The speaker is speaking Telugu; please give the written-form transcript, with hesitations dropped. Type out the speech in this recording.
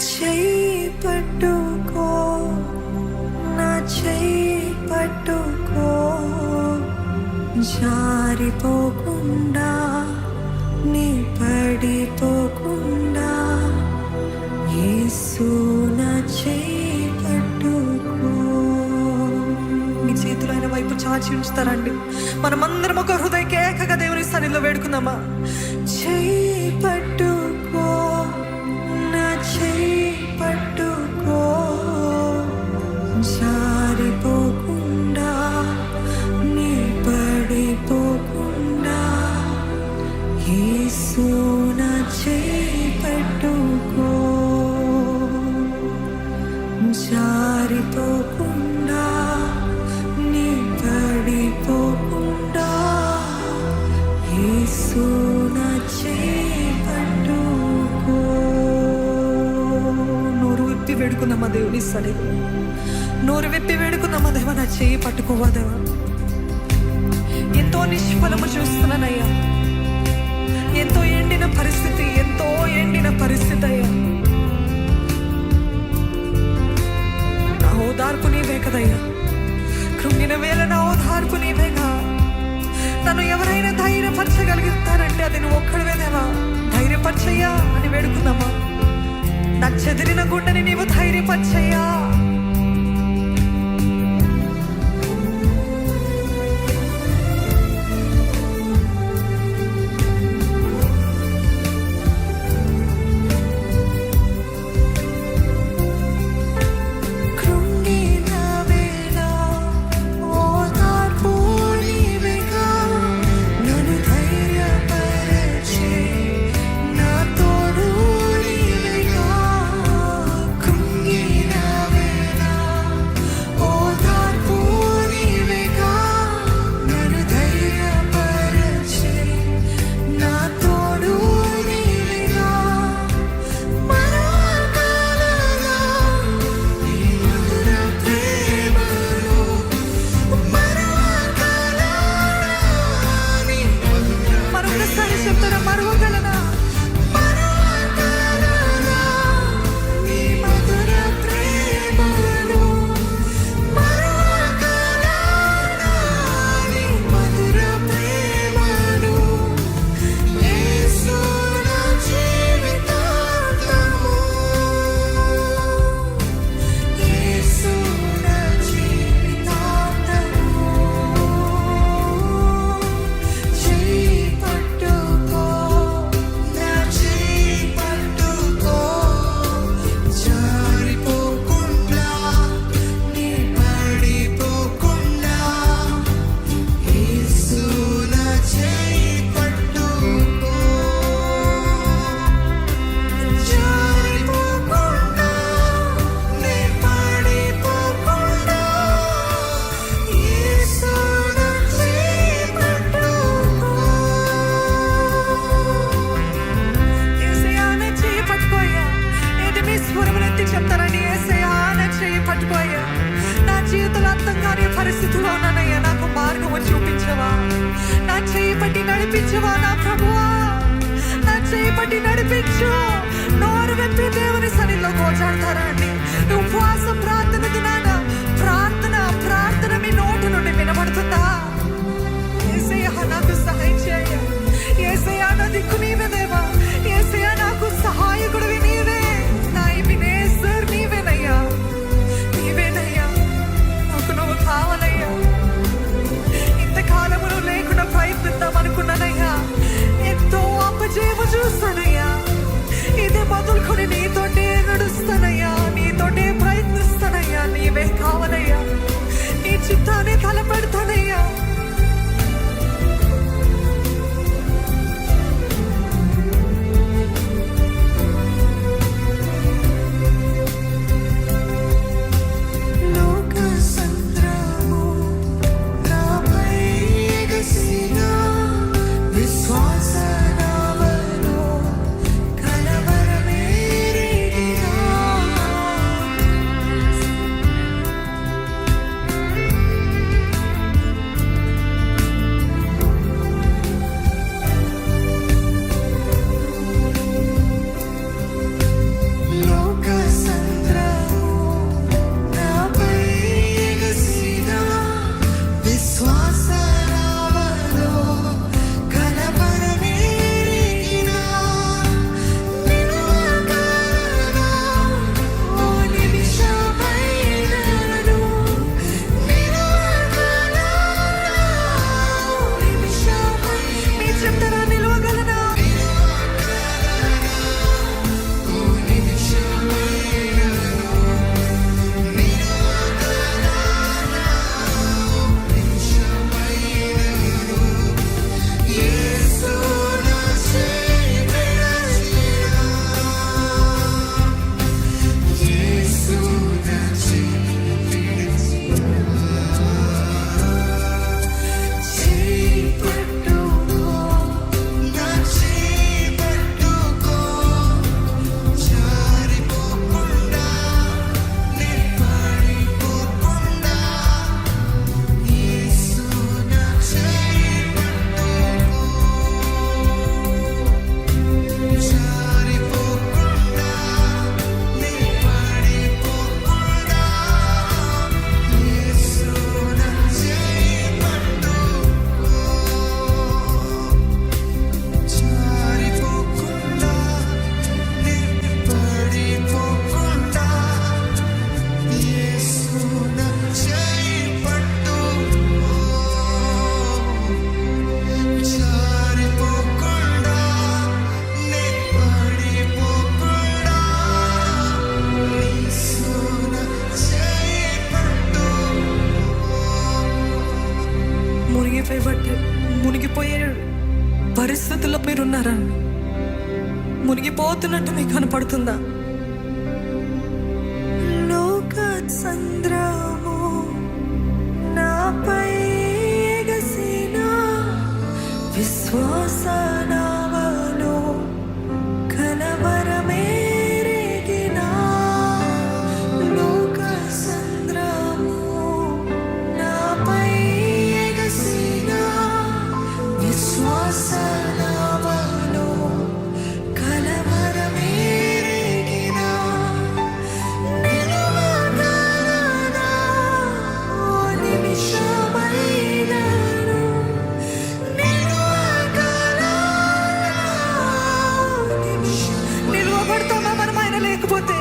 చెయ్యి పట్టుకో, నా చెయ్యి పట్టుకో, జారిపోకుండా నీ పడిపోకుండా, యేసు నా చెయ్యి పట్టుకో. మీ చేతులు ఆయన వైపు చాచి ఉంచుతారండి. మనమందరం ఒక హృదయకి ఏకగా దేవుని సన్నిధిలో వేడుకుందామా? చెయ్యి పట్టుకో, నా చెయ్యి పట్టుకో, జారిపోకుండా నీ పడిపోకుండా, యేసు నా చెయ్యి పట్టుకో, జారిపోకుండా నీ పడిపోకుండా, యేసు నా చెయ్యి పట్టుకో. నోరు విప్పి వేడుకుందామా దేవుని సన్నిధిలో? నోరు విప్పి వేడుకుందామా దేవా, నా చెయ్యి పట్టుకోవా దేవా. ఎంతో నిష్ఫలము చూస్తున్నానయ్యా, ఎంతో ఎండిన పరిస్థితి, ఎంతో ఎండిన పరిస్థితి అయ్యా. నా ఓదార్పు నీవే కదయ్యా, కృంగిన వేళ నా ఓదార్పు నీవేగా. నన్ను ఎవరైనా ధైర్యపరచగలుగుతారంటే అది నువ్వు ఒక్కడివే దేవా. ధైర్యపరచయ్యా అని వేడుకుందామా? నా చెదిరిన గుండెని నీవు ధైర్యపరచయ్యా. పరిస్థితిలో ఉన్నానయ్యా, నాకు మార్గము చూపించవా? నా చేయి పట్టి నడిపించవా నా ప్రభువా? నా చేయి పట్టి నడిపించు. నోరు వెప్పి దేవుని సన్నిధిలో గోజాడతారా అండి? ఉపవాస ప్రార్థన దినాన ప్రార్థన ప్రార్థన మీ నోటి నుండి వినబడుతుందా? యేసయ్యా నాకు సహాయం చేయ, యేసయ్యా నా దిక్కు నీవే దేవా, యేసయ్యా నాకు సహాయకుడివి నీవే, నా ఎబెనేజర్ నీవేనయ్యా, నీవేనయ్యా, నాకు నువ్వు కావాలయ్యా. ఇంతకాలము నువ్వు లేకుండా ప్రయత్నిద్దాం అనుకున్నానయ్యా, ఎంతో అపజయము చూస్తానయ్యా. ఇదే మొదలుకొని నీతోటే నడుస్తానయ్యా, నీతోటే ప్రయత్నిస్తానయ్యా. మునిగిపోతున్నట్టు మీకు కనపడుతుందా? లోక సంద్రము నాపై ఎగసిన విశ్వాస నావలో కలవరమేరేగిన లోక సంద్రము నాపై ఎగసిన విశ్వాస నావలో కలవరమేరేగిన నిలువగలనా ఓ నిమిషమైనను నిలువగలనా నిలువబడతామా మనం ఆయన లేకపోతే?